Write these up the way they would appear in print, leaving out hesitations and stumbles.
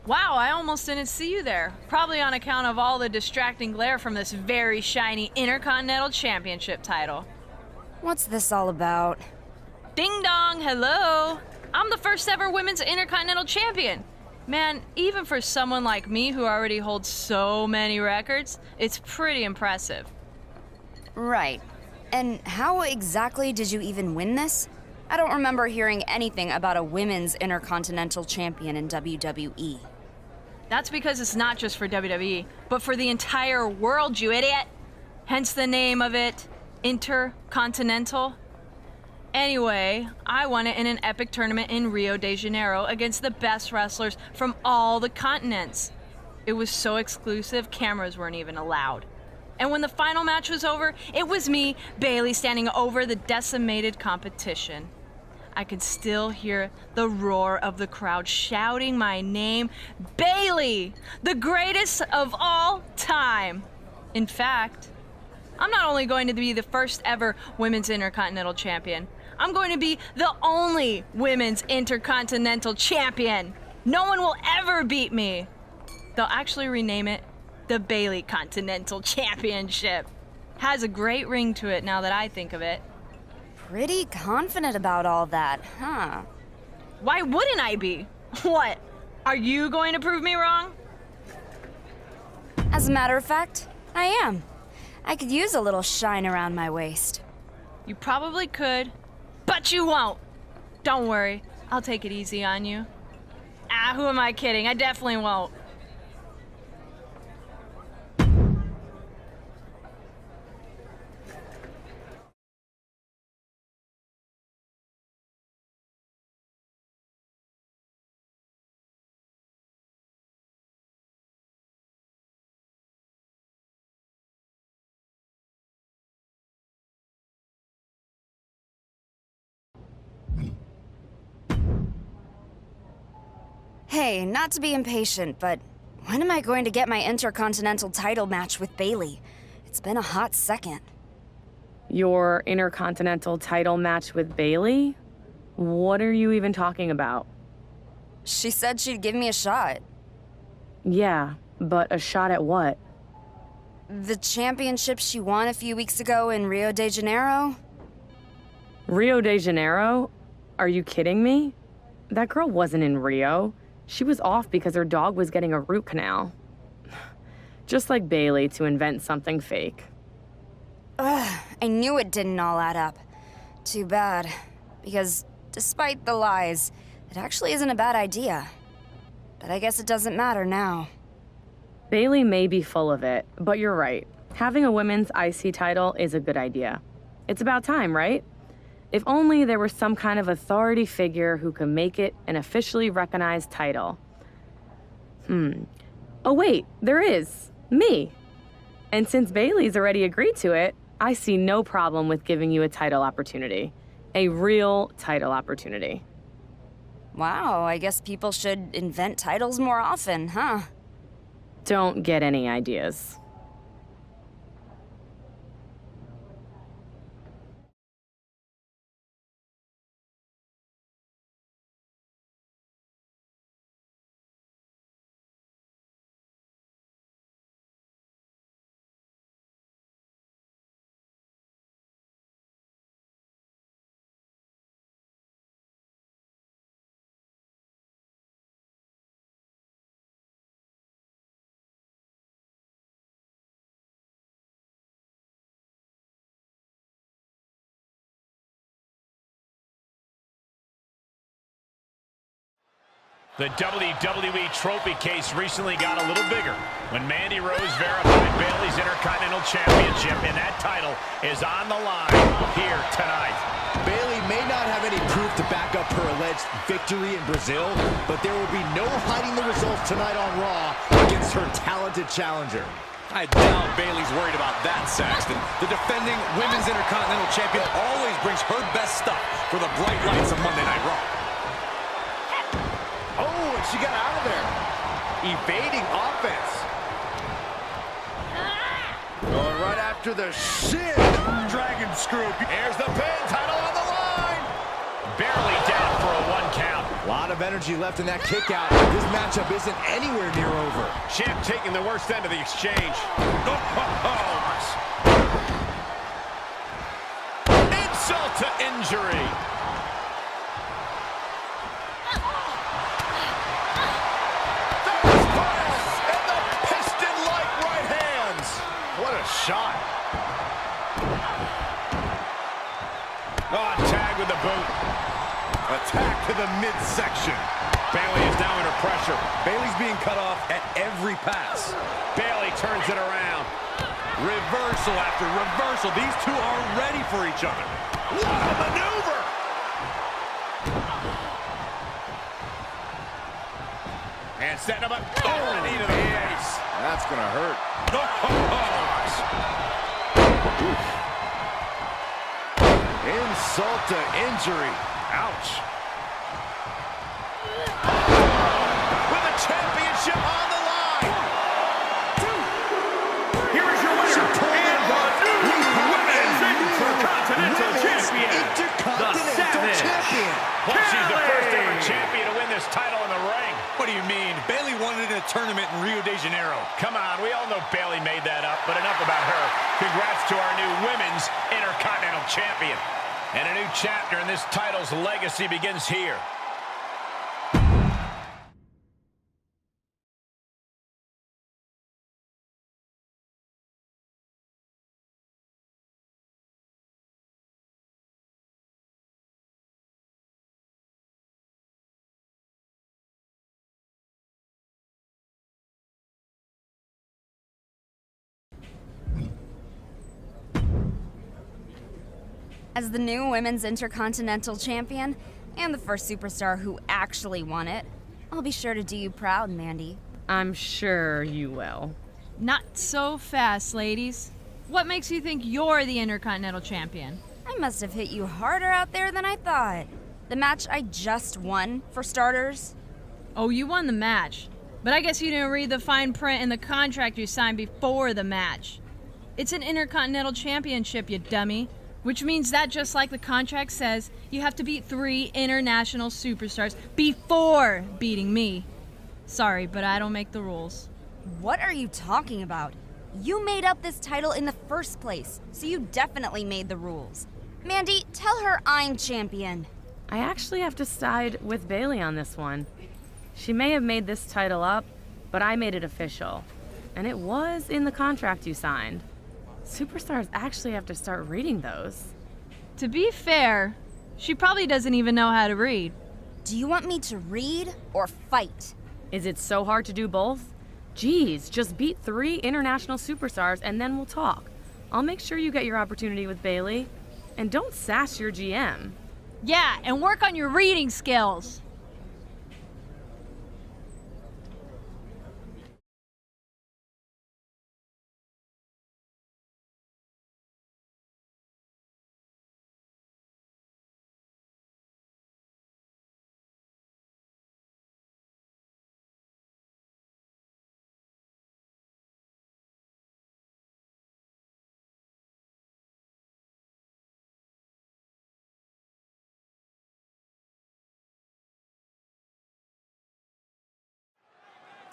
Wow, I almost didn't see you there. Probably on account of all the distracting glare from this very shiny Intercontinental Championship title. What's this all about? Ding dong, hello! I'm the first ever women's Intercontinental Champion. Man, even for someone like me who already holds so many records, it's pretty impressive. Right. And how exactly did you even win this? I don't remember hearing anything about a women's Intercontinental Champion in WWE. That's because it's not just for WWE, but for the entire world, you idiot! Hence the name of it, Intercontinental. Anyway, I won it in an epic tournament in Rio de Janeiro against the best wrestlers from all the continents. It was so exclusive, cameras weren't even allowed. And when the final match was over, it was me, Bayley, standing over the decimated competition. I could still hear the roar of the crowd shouting my name, Bayley, the greatest of all time. In fact, I'm not only going to be the first ever women's Intercontinental Champion, I'm going to be the only women's Intercontinental Champion. No one will ever beat me. They'll actually rename it the Bayley Continental Championship. Has a great ring to it now that I think of it. Pretty confident about all that, huh? Why wouldn't I be? What? Are you going to prove me wrong? As a matter of fact, I am. I could use a little shine around my waist. You probably could, but you won't. Don't worry, I'll take it easy on you. Who am I kidding? I definitely won't. Hey, not to be impatient, but when am I going to get my Intercontinental title match with Bayley? It's been a hot second. Your Intercontinental title match with Beyley? What are you even talking about? She said she'd give me a shot. Yeah, but a shot at what? The championship she won a few weeks ago in Rio de Janeiro? Rio de Janeiro? Are you kidding me? That girl wasn't in Rio. She was off because her dog was getting a root canal. Just like Bayley to invent something fake. Ugh, I knew it didn't all add up. Too bad. Because despite the lies, it actually isn't a bad idea. But I guess it doesn't matter now. Bayley may be full of it, but you're right. Having a women's IC title is a good idea. It's about time, right? If only there was some kind of authority figure who could make it an officially recognized title. Oh wait, there is. Me. And since Bayley's already agreed to it, I see no problem with giving you a title opportunity. A real title opportunity. Wow, I guess people should invent titles more often, huh? Don't get any ideas. The WWE Trophy case recently got a little bigger when Mandy Rose verified Bayley's Intercontinental Championship, and that title is on the line here tonight. Bayley may not have any proof to back up her alleged victory in Brazil, but there will be no hiding the results tonight on Raw against her talented challenger. I doubt Bayley's worried about that, Saxton. The defending Women's Intercontinental Champion always brings her best stuff for the bright lights of Monday Night Raw. Oh, and she got out of there. Evading offense. Going right after the shin. Dragon screw. Here's the pin, title on the line. Barely down for a 1 count. A lot of of energy left in that kick out. This matchup isn't anywhere near over. Champ taking the worst end of the exchange. Insult to injury. And the piston-like right hands. What a shot. Oh, tag with the boot. Attack to the midsection. Bayley is now under pressure. Bayley's being cut off at every pass. Bayley turns it around. Reversal after reversal. These two are ready for each other. What a maneuver! And setting him up. Oh, the knee to the face. That's gonna hurt. Insult to injury. Ouch. With the championship on the line. Here is your winner, and the new Women's Intercontinental Champion, the Savage, Well, she's the first ever Beyley. champion to win this title in the ring. What do you mean? Bayley won it in a tournament in Rio de Janeiro. Come on, we all know Bayley made that up, but enough about her. Congrats to our new Women's Intercontinental Champion. And a new chapter in this title's legacy begins here. As the new Women's Intercontinental Champion, and the first superstar who actually won it, I'll be sure to do you proud, Mandy. I'm sure you will. Not so fast, ladies. What makes you think you're the Intercontinental Champion? I must have hit you harder out there than I thought. The match I just won, for starters. Oh, you won the match. But I guess you didn't read the fine print in the contract you signed before the match. It's an Intercontinental Championship, you dummy. Which means that, just like the contract says, you have to beat 3 international superstars before beating me. Sorry, but I don't make the rules. What are you talking about? You made up this title in the first place, so you definitely made the rules. Mandy, tell her I'm champion. I actually have to side with Bayley on this one. She may have made this title up, but I made it official. And it was in the contract you signed. Superstars actually have to start reading those. To be fair, she probably doesn't even know how to read. Do you want me to read or fight? Is it so hard to do both? Geez, just beat 3 international superstars and then we'll talk. I'll make sure you get your opportunity with Bayley. And don't sass your GM. Yeah, and work on your reading skills.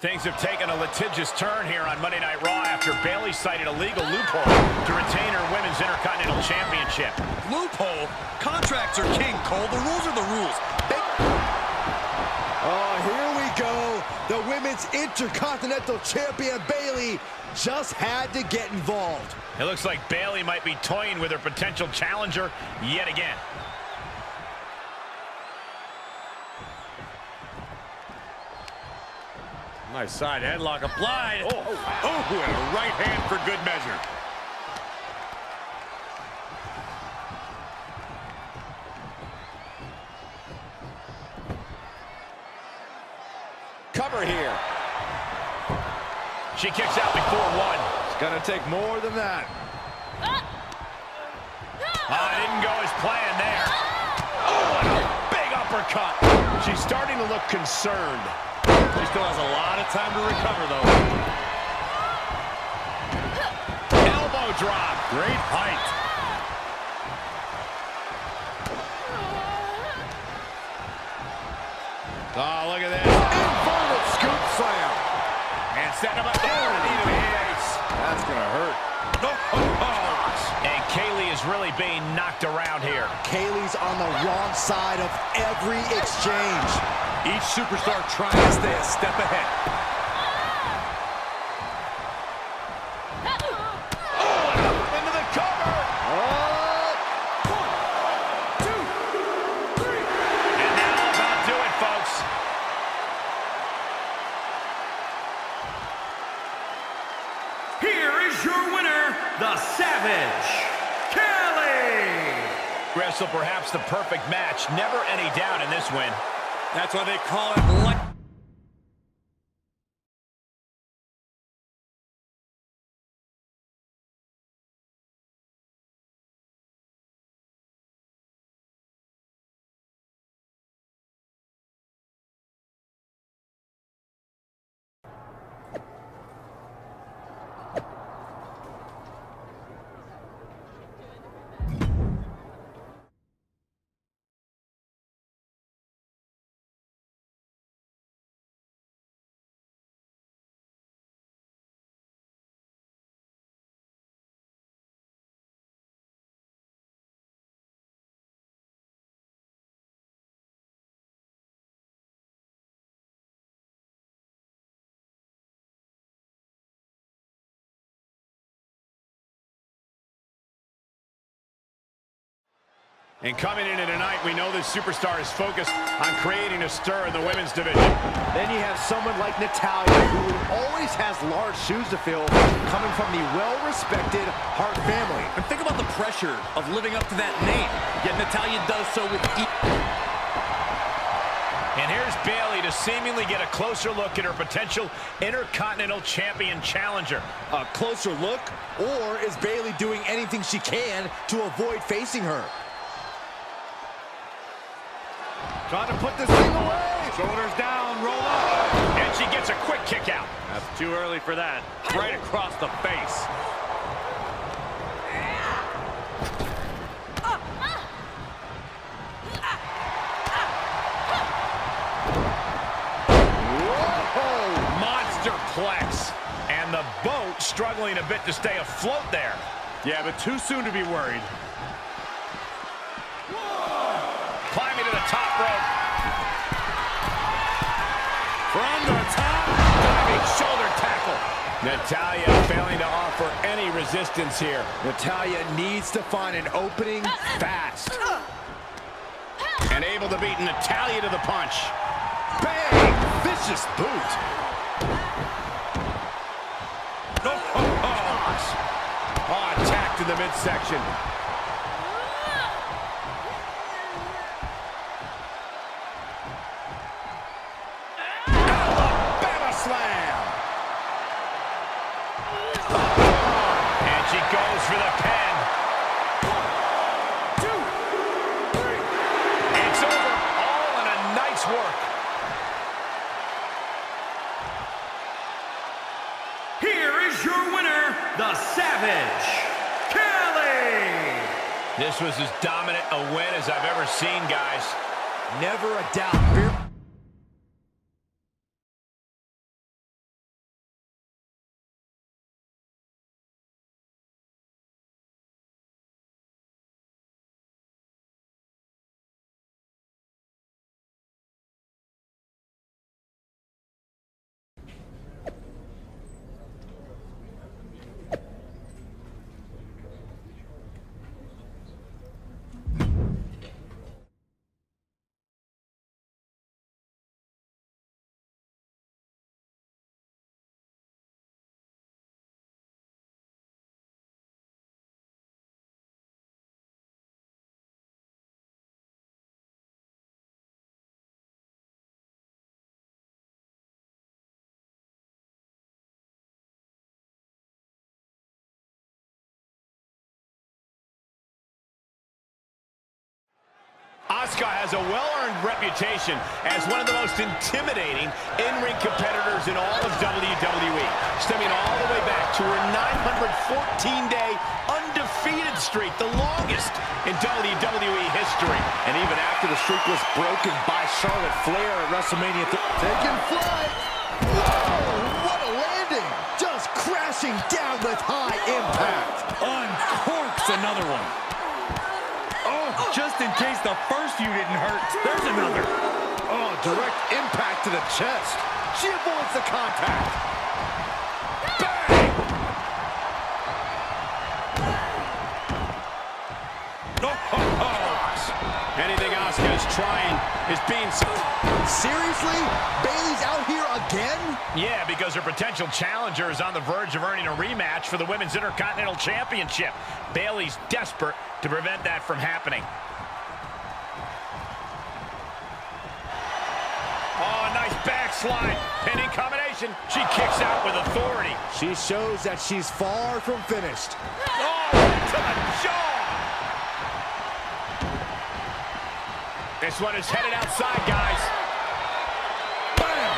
Things have taken a litigious turn here on Monday Night Raw after Bayley cited a legal loophole to retain her Women's Intercontinental Championship. Loophole? Contracts are king, Cole. The rules are the rules. Oh, here we go. The Women's Intercontinental Champion Bayley just had to get involved. It looks like Bayley might be toying with her potential challenger yet again. Nice side headlock applied. Oh, and a right hand for good measure. Cover here. She kicks out before 1. It's gonna take more than that. It didn't go as planned there. Oh, and a big uppercut. She's starting to look concerned. She still has a lot of time to recover, though. Elbow drop. Great height. Oh, look at this. Inverted scoop slam. And setting him up. That's gonna hurt. And Kaylee is really being knocked around here. Kaylee's on the wrong side of every exchange. Each superstar trying to stay a step ahead. Into the cover. And that'll about do it, folks. Here is your winner, the Savage, Kelly. Wrestle perhaps the perfect match. Never any doubt in this win. That's why they call it And coming into tonight, we know this superstar is focused on creating a stir in the women's division. Then you have someone like Natalya, who always has large shoes to fill, coming from the well-respected Hart family. And think about the pressure of living up to that name. Yet Natalya does so with And here's Bayley to seemingly get a closer look at her potential Intercontinental Champion challenger. A closer look? Or is Bayley doing anything she can to avoid facing her? trying to put this thing away. Shoulders down, roll up. And she gets a quick kick out. That's too early for that. Right across the face. Whoa! Monster plex. And the boat struggling a bit to stay afloat there. Yeah, but too soon to be worried. Climbing to the top rope. From the top. Diving shoulder tackle. Natalya failing to offer any resistance here. Natalya needs to find an opening fast. And able to beat Natalya to the punch. Bang! Vicious boot. Oh, attacked in the midsection. Alabama slam. And she goes for the pin. 1, 2, 3. It's over. All in a nice work. Here is your winner, the Savage, Kelly. This was as dominant a win as I've ever seen, guys. Never a doubt. Asuka has a well-earned reputation as one of the most intimidating in-ring competitors in all of WWE, stemming all the way back to her 914-day undefeated undefeated streak, the longest in WWE history. And even after the streak was broken by Charlotte Flair at WrestleMania, taking flight. Whoa, what a landing! Just crashing down with high impact. Uncorks another one. Oh, just in case the first few didn't hurt, there's another. Oh, direct impact to the chest. She avoids the contact. Bang! Anything Asuka is trying is being... Seriously? Bayley's out here again? Yeah, because her potential challenger is on the verge of earning a rematch for the Women's Intercontinental Championship. Bayley's desperate to prevent that from happening. Oh, nice backslide. Pinning combination. She kicks out with authority. She shows that she's far from finished. Oh, to the jaw. This one is headed outside, guys. Bam!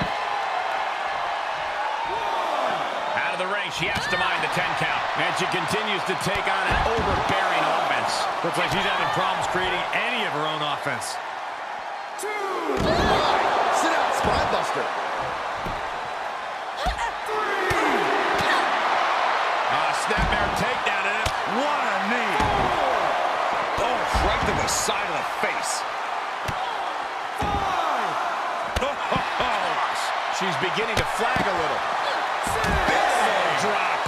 Out of the ring, she has to mind the 10 count. And she continues to take on an overbearing offense. Looks like she's having problems creating any of her own offense. Sit out, Spinebuster. Snapmare takedown in it. What a knee. Oh, right to the side of the face. She's beginning to flag a little. Big drop.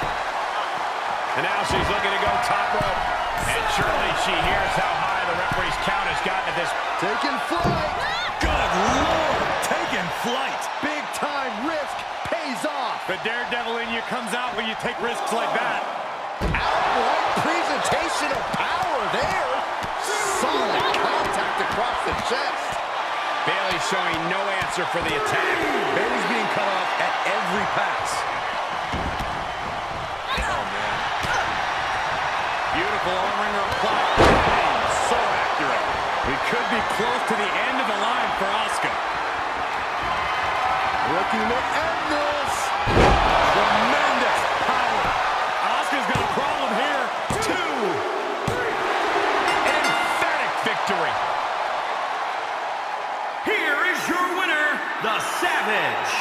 And now she's looking to go top rope. And surely she hears how high the referee's count has gotten at this. Taking flight. Good Lord, taking flight. Big time risk pays off. The daredevil in you comes out when you take risks like that. Outright presentation of power there. Solid contact across the chest. Bayley showing no answer for the attack. Bayley's being cut off at every pass. Oh, man. Beautiful armringer apply. So accurate. We could be close to the end of the line for Asuka. Looking to end this. Tremendous power. Asuka's got a problem here. 2. An emphatic victory. Here is your winner, the Savage,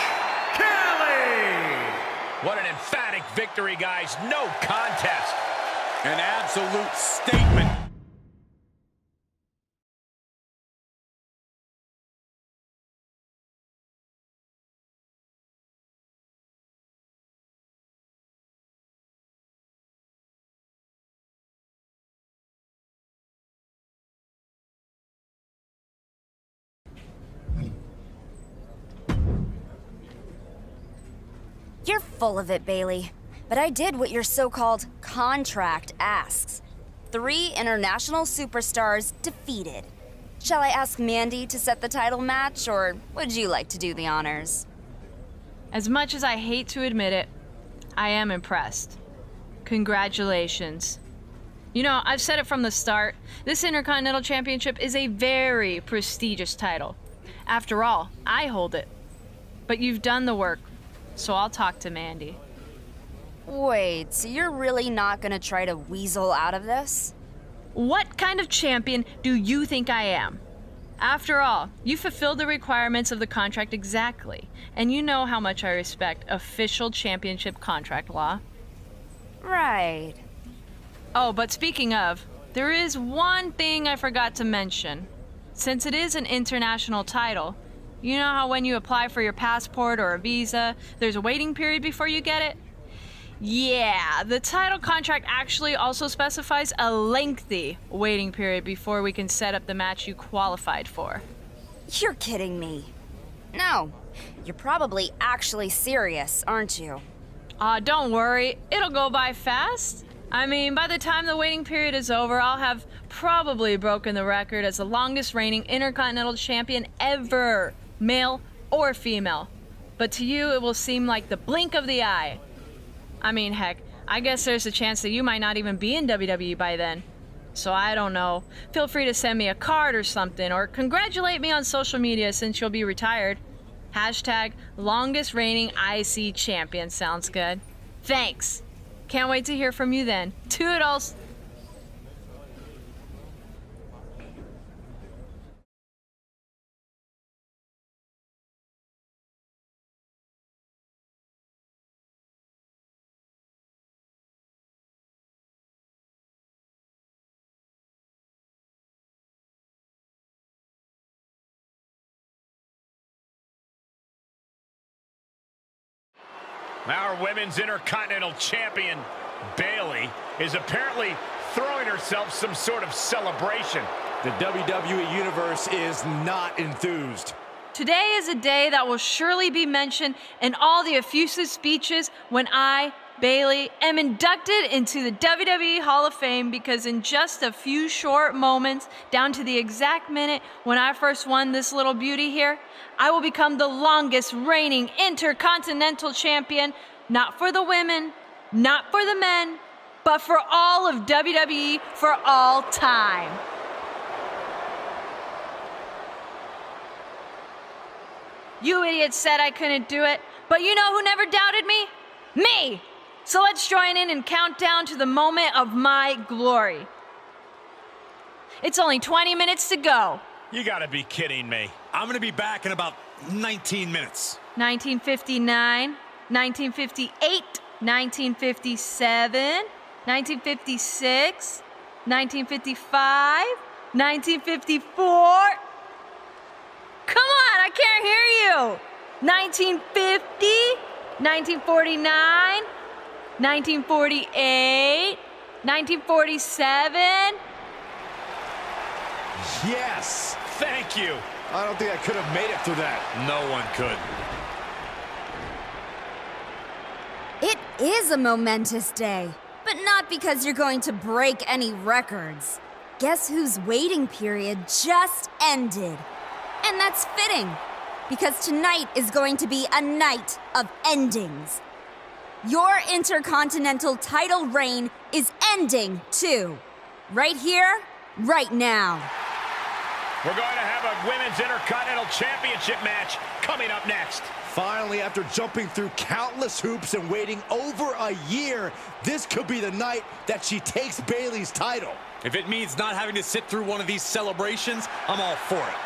Kelly. What an emphatic victory, guys. No contest. An absolute statement. You're full of it, Bayley. But I did what your so-called contract asks. 3 international superstars defeated. Shall I ask Mandy to set the title match, or would you like to do the honors? As much as I hate to admit it, I am impressed. Congratulations. You know, I've said it from the start, this Intercontinental Championship is a very prestigious title. After all, I hold it. But you've done the work, so I'll talk to Mandy. Wait, so you're really not gonna try to weasel out of this? What kind of champion do you think I am? After all, you fulfilled the requirements of the contract exactly, and you know how much I respect official championship contract law. Right. Oh, but speaking of, there is one thing I forgot to mention. Since it is an international title, you know how when you apply for your passport or a visa, there's a waiting period before you get it? Yeah, the title contract actually also specifies a lengthy waiting period before we can set up the match you qualified for. You're kidding me. No, you're probably actually serious, aren't you? Don't worry, it'll go by fast. I mean, by the time the waiting period is over, I'll have probably broken the record as the longest reigning Intercontinental Champion ever, male or female. But to you, it will seem like the blink of the eye. I mean, heck, I guess there's a chance that you might not even be in WWE by then. So I don't know. Feel free to send me a card or something, or congratulate me on social media since you'll be retired. Hashtag longest reigning IC champion sounds good. Thanks. Can't wait to hear from you then. Toodles! Our Women's Intercontinental Champion, Bayley, is apparently throwing herself some sort of celebration. The WWE Universe is not enthused. Today is a day that will surely be mentioned in all the effusive speeches when I, Bayley, am inducted into the WWE Hall of Fame, because in just a few short moments, down to the exact minute when I first won this little beauty here, I will become the longest reigning Intercontinental Champion, not for the women, not for the men, but for all of WWE for all time. You idiots said I couldn't do it, but you know who never doubted me? Me! So let's join in and count down to the moment of my glory. It's only 20 minutes to go. You gotta be kidding me. I'm gonna be back in about 19 minutes. 1959, 1958, 1957, 1956, 1955, 1954. Come on, I can't hear you. 1950, 1949, 1948, 1947. Yes! Thank you. I don't think I could have made it through that. No one could. It is a momentous day, but not because you're going to break any records. Guess whose waiting period just ended? And that's fitting, because tonight is going to be a night of endings. Your Intercontinental title reign is ending, too. Right here, right now. We're going to have a Women's Intercontinental Championship match coming up next. Finally, after jumping through countless hoops and waiting over a year, this could be the night that she takes Bayley's title. If it means not having to sit through one of these celebrations, I'm all for it.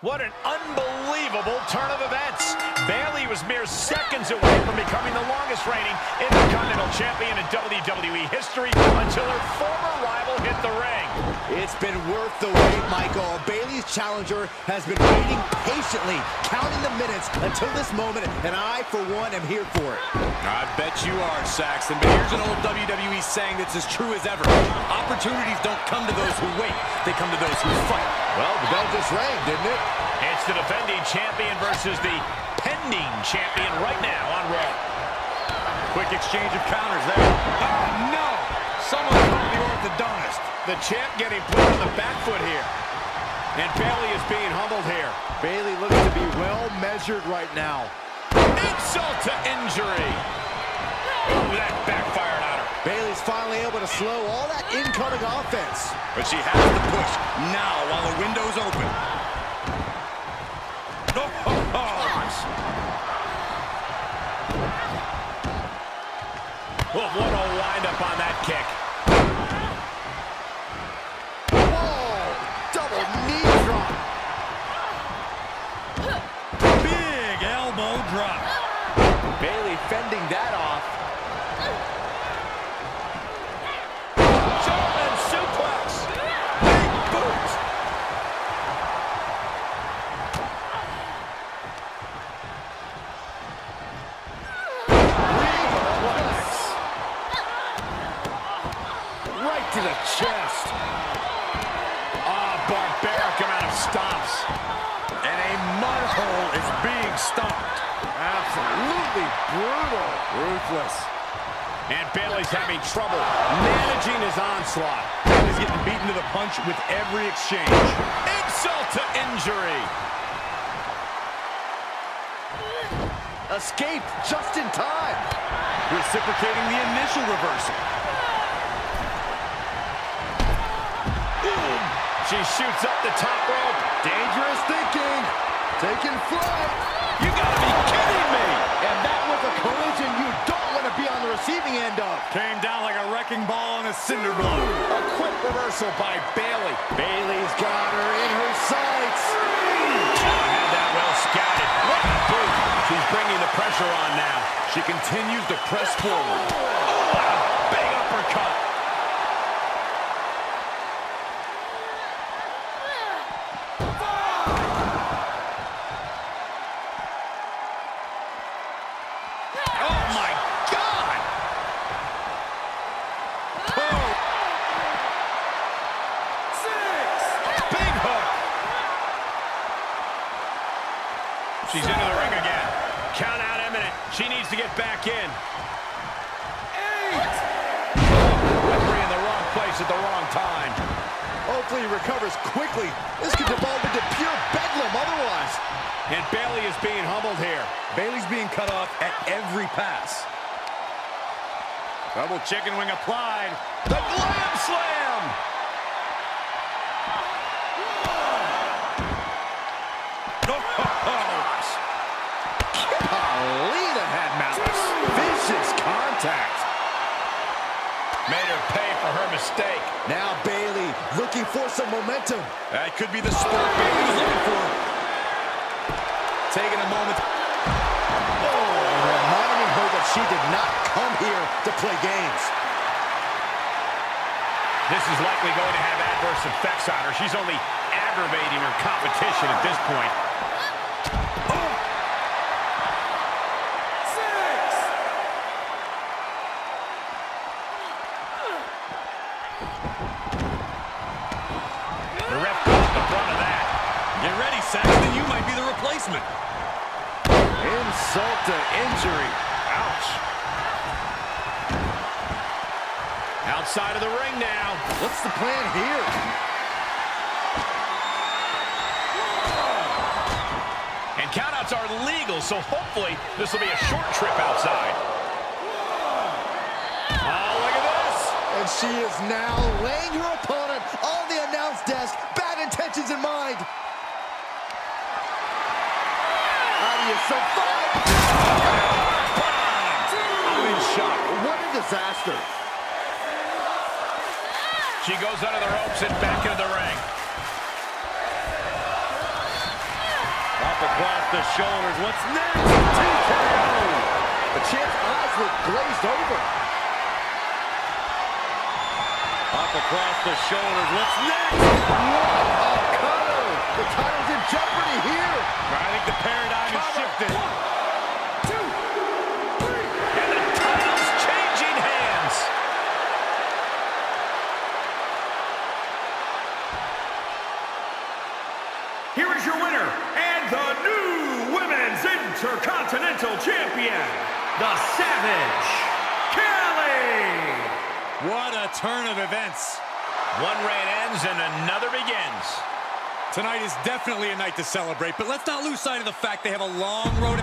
What an unbelievable turn of events. Bayley was mere seconds away from becoming the longest reigning Intercontinental Champion in WWE history until her former rival hit the ring. It's been worth the wait, Michael. Bayley's challenger has been waiting patiently, counting the minutes until this moment, and I, for one, am here for it. I bet you are, Saxton, but here's an old WWE saying that's as true as ever. Opportunities don't come to those who wait. They come to those who fight. Well, the bell just rang, didn't it? It's the defending champion versus the pending champion right now on Raw. Quick exchange of counters there. Oh, no! Someone called the orthodontist. The champ getting put on the back foot here. And Bayley is being humbled here. Bayley looks to be well measured right now. Insult to injury. Oh, that backfired on her. Bayley's finally able to slow all that incoming offense. But she has to push now while the window's open. Oh, what a wind-up on that kick. Whoa! Double knee drop. Big elbow drop. Bayley fending that off. German suplex. Big boot. Right to the chest. Barbaric amount of stomps. And a mud hole is being stomped. Absolutely brutal. Ruthless. And Bayley's having trouble managing his onslaught. Bayley's getting beaten to the punch with every exchange. Insult to injury. Escaped just in time. Reciprocating the initial reversal. She shoots up the top rope. Dangerous thinking. Taking flight. You gotta be kidding me. And that was a collision you don't want to be on the receiving end of. Came down like a wrecking ball on a cinder block. A quick reversal by Bayley. Bayley's got her in her sights. Had that well scouted. What a boot. She's bringing the pressure on now. She continues to press forward. Oh, what a big uppercut. Oh, my God. Oh. 6. Big hook. She's into the ring again. Count out imminent. She needs to get back in. 8. Referee in the wrong place at the wrong time. Hopefully he recovers quickly. This could devolve into pure bedlam otherwise. And Bayley is being humbled here. Bayley's being cut off at every pass. Double chicken wing applied. The glam slam. Alina had malice. Vicious contact. Made her pay for her mistake. Now Bayley looking for some momentum. That could be the spark Bayley was looking for. Taking a moment. Reminding her that she did not come here to play games. This is likely going to have adverse effects on her. She's only aggravating her competition at this point. The ref caught the brunt of that. Get ready, Saxton. You might be the replacement. Insult to injury. Ouch. Outside of the ring now. What's the plan here? And countouts are legal, so hopefully this will be a short trip outside. Oh, look at this. And she is now laying her opponent on the announce desk. Bad intentions in mind. How do you survive? I'm in shock. What a disaster. She goes under the ropes and back into the ring. Up across the shoulders. What's next? TKO. The champ's eyes were glazed over. Up across the shoulders. What's next? What a cutter. The title's in jeopardy here. I think the paradigm has shifted. 1, 2, 3. And the title's changing hands. Here is your winner and the new Women's Intercontinental Champion, the Savage, Kelly. What a turn of events. One reign ends and another begins. Tonight is definitely a night to celebrate, but let's not lose sight of the fact they have a long road.